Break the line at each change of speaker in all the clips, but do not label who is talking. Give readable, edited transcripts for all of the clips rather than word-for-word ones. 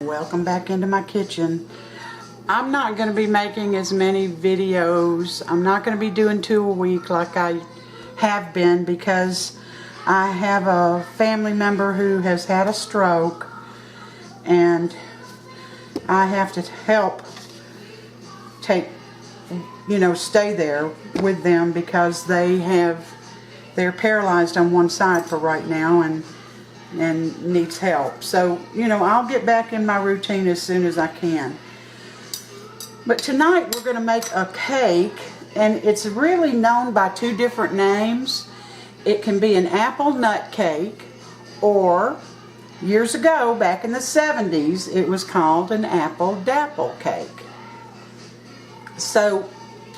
Welcome back into my kitchen. I'm not going to be making as many videos. I'm not going to be doing 2 a week like I have been because I have a family member who has had a stroke and I have to help stay there with them because they're paralyzed on one side for right now and needs help. So, I'll get back in my routine as soon as I can. But tonight we're going to make a cake, and it's really known by 2 different names. It can be an apple nut cake, or years ago, back in the 70s, it was called an apple dapple cake. So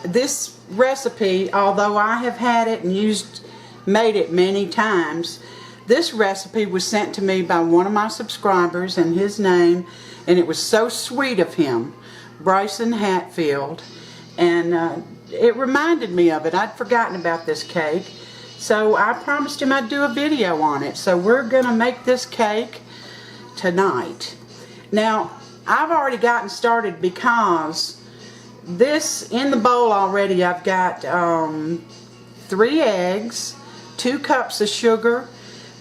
this recipe, although I have had it and made it many times, this recipe was sent to me by one of my subscribers in his name, and it was so sweet of him, Bryson Hatfield, and it reminded me of it. I'd forgotten about this cake, so I promised him I'd do a video on it. So we're going to make this cake tonight. Now, I've already gotten started because this, in the bowl already, I've got 3 eggs, 2 cups of sugar,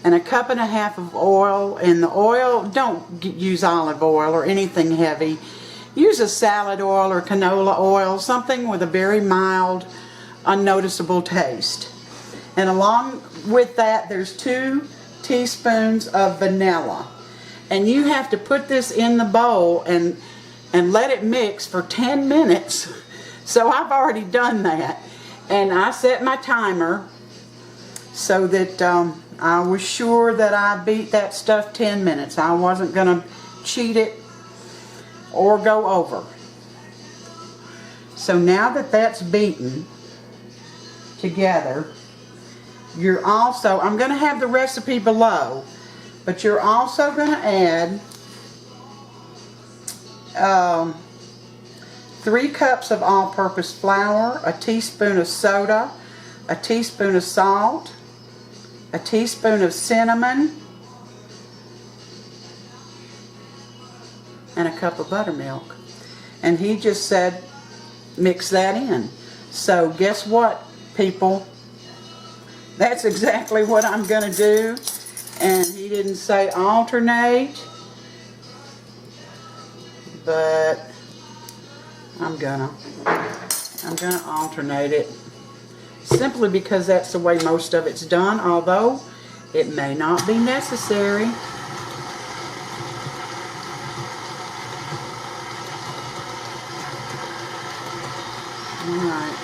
and 1.5 cups of oil. And the oil, don't use olive oil or anything heavy. Use a salad oil or canola oil, something with a very mild, unnoticeable taste. And along with that, there's 2 teaspoons of vanilla. And you have to put this in the bowl and let it mix for 10 minutes. So I've already done that. And I set my timer so that I was sure that I beat that stuff 10 minutes. I wasn't going to cheat it or go over. So now that that's beaten together, I'm going to have the recipe below, but you're also going to add 3 cups of all-purpose flour, a teaspoon of soda, a teaspoon of salt, a teaspoon of cinnamon, and a cup of buttermilk. And he just said mix that in. So guess what, people? That's exactly what I'm going to do. And he didn't say alternate, but I'm gonna alternate it, simply because that's the way most of it's done, although it may not be necessary. Alright.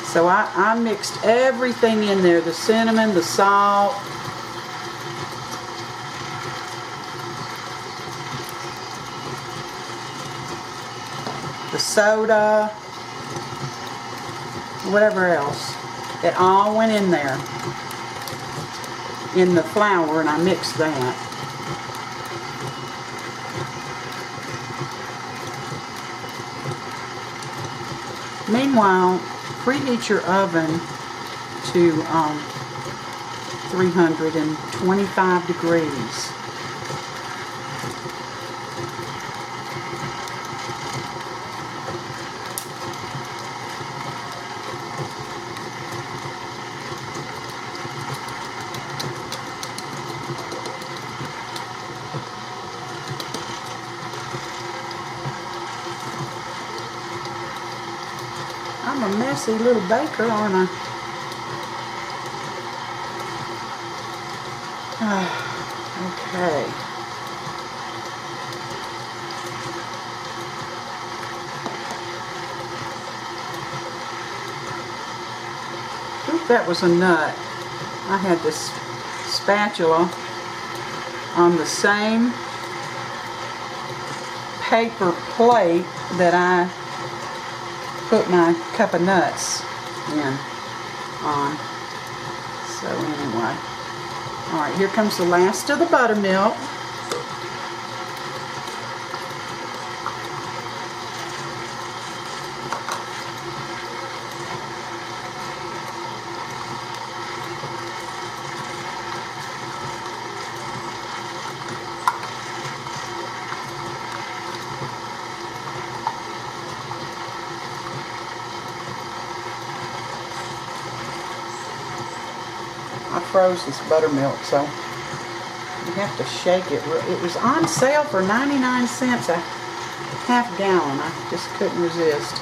So I mixed everything in there, the cinnamon, the salt, the soda, whatever else. It all went in there in the flour, and I mixed that. Meanwhile, preheat your oven to 325 degrees. I'm a messy little baker, aren't I? Okay. Oop, that was a nut. I had this spatula on the same paper plate that I put my cup of nuts on. So anyway, alright, here comes the last of the buttermilk. froze this buttermilk, so you have to shake it. It was on sale for 99 cents a half gallon. I just couldn't resist.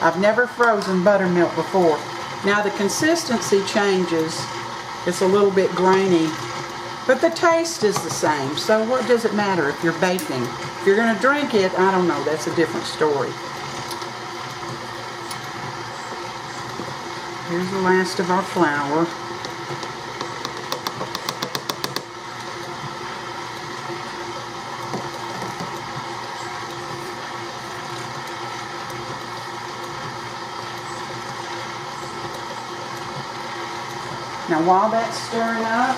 I've never frozen buttermilk before. Now the consistency changes. It's a little bit grainy, but the taste is the same. So what does it matter if you're baking? If you're going to drink it, I don't know. That's a different story. Here's the last of our flour. Now while that's stirring up,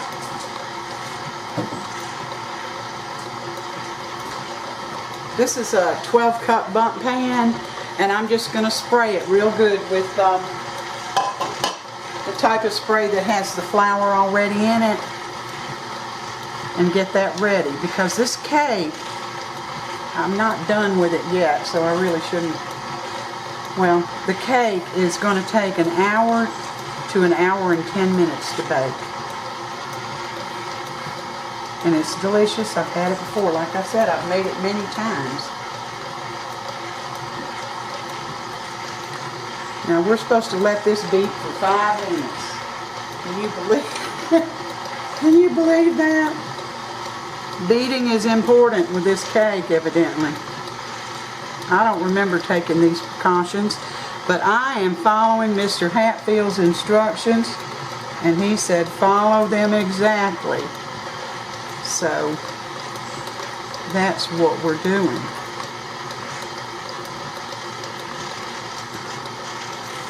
this is a 12-cup bundt pan, and I'm just going to spray it real good with the type of spray that has the flour already in it, and get that ready, because this cake, I'm not done with it yet, so I really shouldn't. Well, the cake is going to take an hour to an hour and 10 minutes to bake. And it's delicious. I've had it before. Like I said, I've made it many times. Now we're supposed to let this beat for 5 minutes. Can you believe Can you believe that? Beating is important with this cake, evidently. I don't remember taking these precautions, but I am following Mr. Hatfield's instructions, and he said follow them exactly. So that's what we're doing.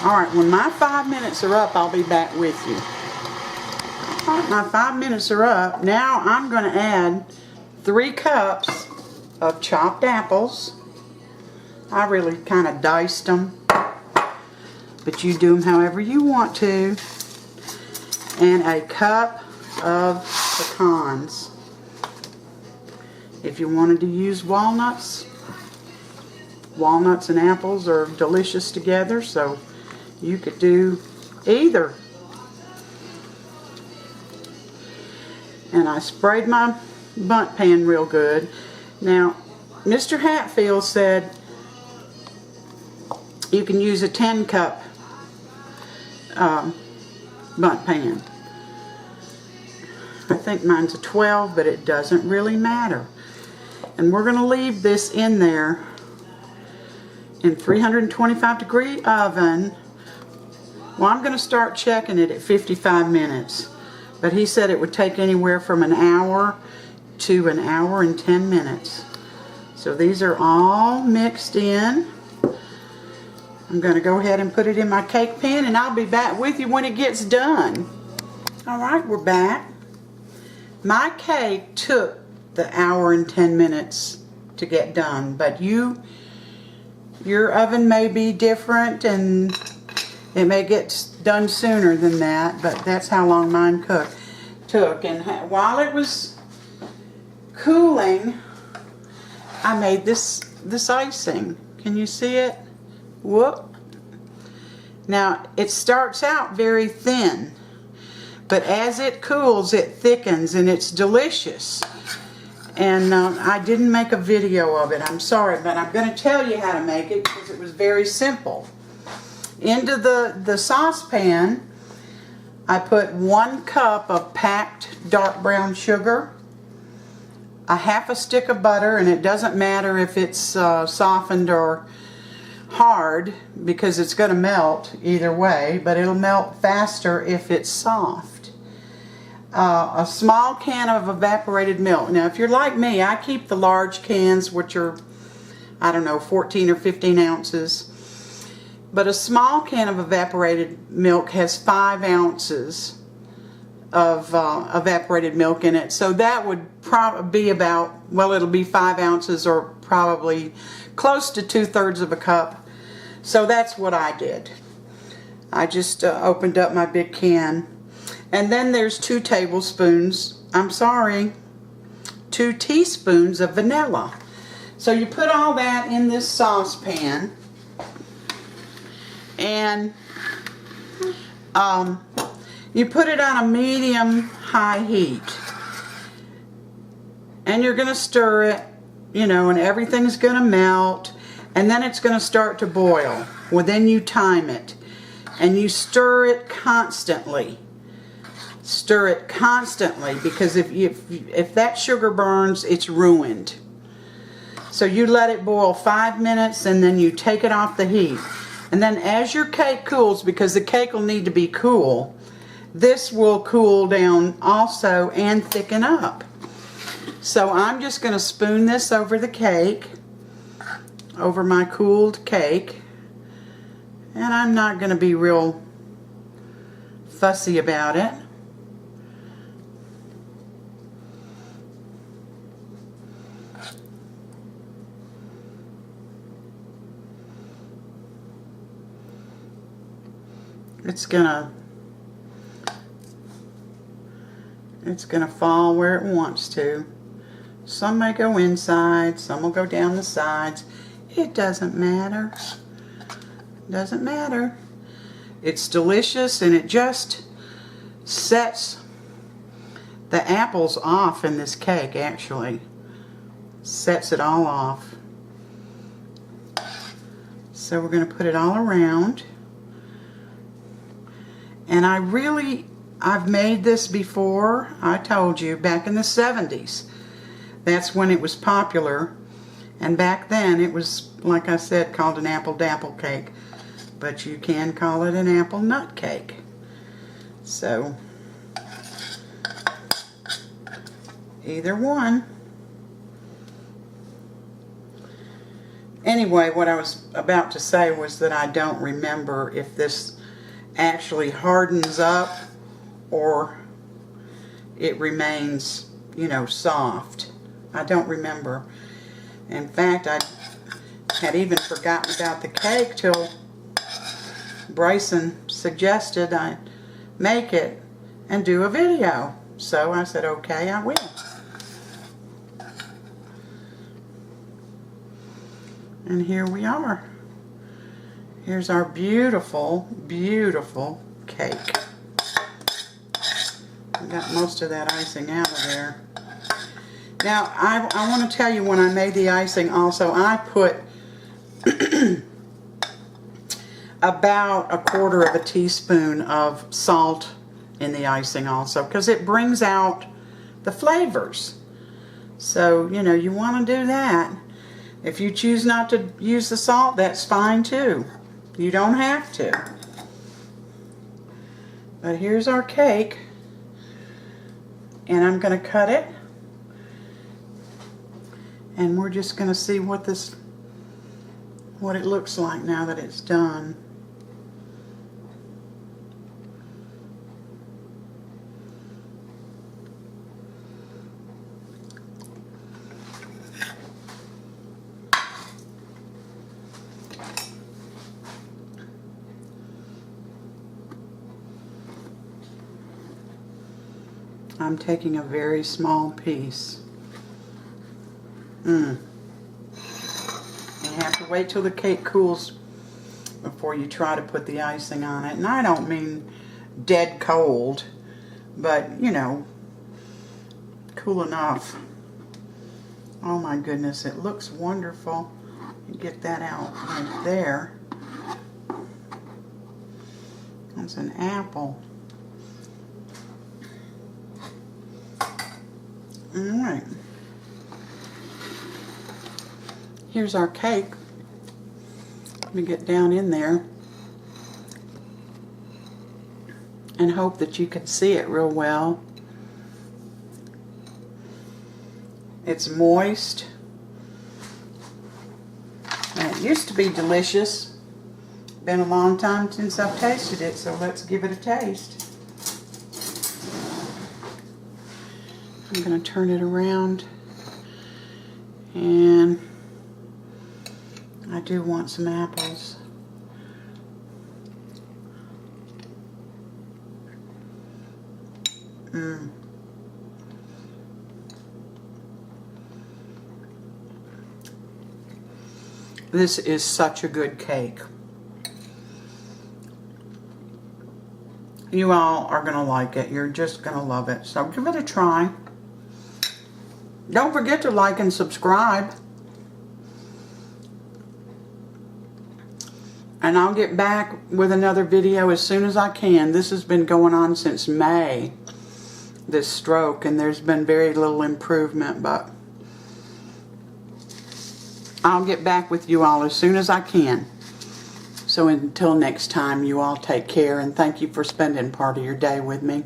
Alright, when my 5 minutes are up, I'll be back with you. Alright, my 5 minutes are up. Now I'm going to add 3 cups of chopped apples. I really kind of diced them, but you do them however you want to. And a cup of pecans. If you wanted to use walnuts, walnuts and apples are delicious together, so you could do either. And I sprayed my bundt pan real good. Now, Mr. Hatfield said you can use a 10-cup bundt pan. I think mine's a 12, but it doesn't really matter. And we're going to leave this in there in 325-degree oven. Well, I'm going to start checking it at 55 minutes. But he said it would take anywhere from an hour to an hour and 10 minutes. So these are all mixed in. I'm going to go ahead and put it in my cake pan, and I'll be back with you when it gets done. Alright, we're back. My cake took the hour and 10 minutes to get done, but your oven may be different and it may get done sooner than that, but that's how long mine took. And while it was cooling, I made this icing. Can you see it? Whoop. Now, it starts out very thin, but as it cools, it thickens, and it's delicious. And I didn't make a video of it. I'm sorry, but I'm going to tell you how to make it because it was very simple. Into the saucepan, I put 1 cup of packed dark brown sugar, a half a stick of butter, and it doesn't matter if it's softened or hard because it's going to melt either way, but it'll melt faster if it's soft. A small can of evaporated milk. Now, if you're like me, I keep the large cans, which are, I don't know, 14 or 15 ounces. But a small can of evaporated milk has 5 ounces of evaporated milk in it. So that would probably be about, well, it'll be 5 ounces or probably close to 2/3 of a cup. So that's what I did. I just opened up my big can. And then there's 2 tablespoons, I'm sorry, 2 teaspoons of vanilla. So you put all that in this saucepan. And You put it on a medium-high heat. And you're going to stir it, you know, and everything's going to melt. And then it's going to start to boil. Well, then you time it. And you stir it constantly. Stir it constantly, because if that sugar burns, it's ruined. So you let it boil 5 minutes, and then you take it off the heat. And then as your cake cools, because the cake will need to be cool, this will cool down also and thicken up. So I'm just going to spoon this over the cake, over my cooled cake. And I'm not going to be real fussy about it. It's gonna fall where it wants to. Some may go inside, some will go down the sides. It doesn't matter. Doesn't matter. It's delicious, and it just sets the apples off in this cake, actually. Sets it all off. So we're going to put it all around. And I've made this before. I told you, back in the 70s. That's when it was popular. And back then it was, like I said, called an apple dapple cake. But you can call it an apple nut cake. So, either one. Anyway, what I was about to say was that I don't remember if this actually hardens up or it remains, you know, soft. I don't remember. In fact, I had even forgotten about the cake till Bryson suggested I make it and do a video. So I said, okay, I will. And here we are. Here's our beautiful, beautiful cake. I got most of that icing out of there. Now, I want to tell you, when I made the icing also, I put about 1/4 teaspoon of salt in the icing also, because it brings out the flavors. So, you know, you want to do that. If you choose not to use the salt, that's fine too. You don't have to. But here's our cake. And I'm going to cut it. And we're just going to see what it looks like now that it's done. I'm taking a very small piece. You have to wait till the cake cools before you try to put the icing on it. And I don't mean dead cold, but, you know, cool enough. Oh my goodness, it looks wonderful. You get that out right there. That's an apple. Alright. Here's our cake. Let me get down in there and hope that you can see it real well. It's moist. And it used to be delicious. Been a long time since I've tasted it, so let's give it a taste. I'm going to turn it around, and I do want some apples. This is such a good cake. You all are going to like it. You're just going to love it. So give it a try. Don't forget to like and subscribe. And I'll get back with another video as soon as I can. This has been going on since May, this stroke, and there's been very little improvement, but I'll get back with you all as soon as I can. So until next time, you all take care, and thank you for spending part of your day with me.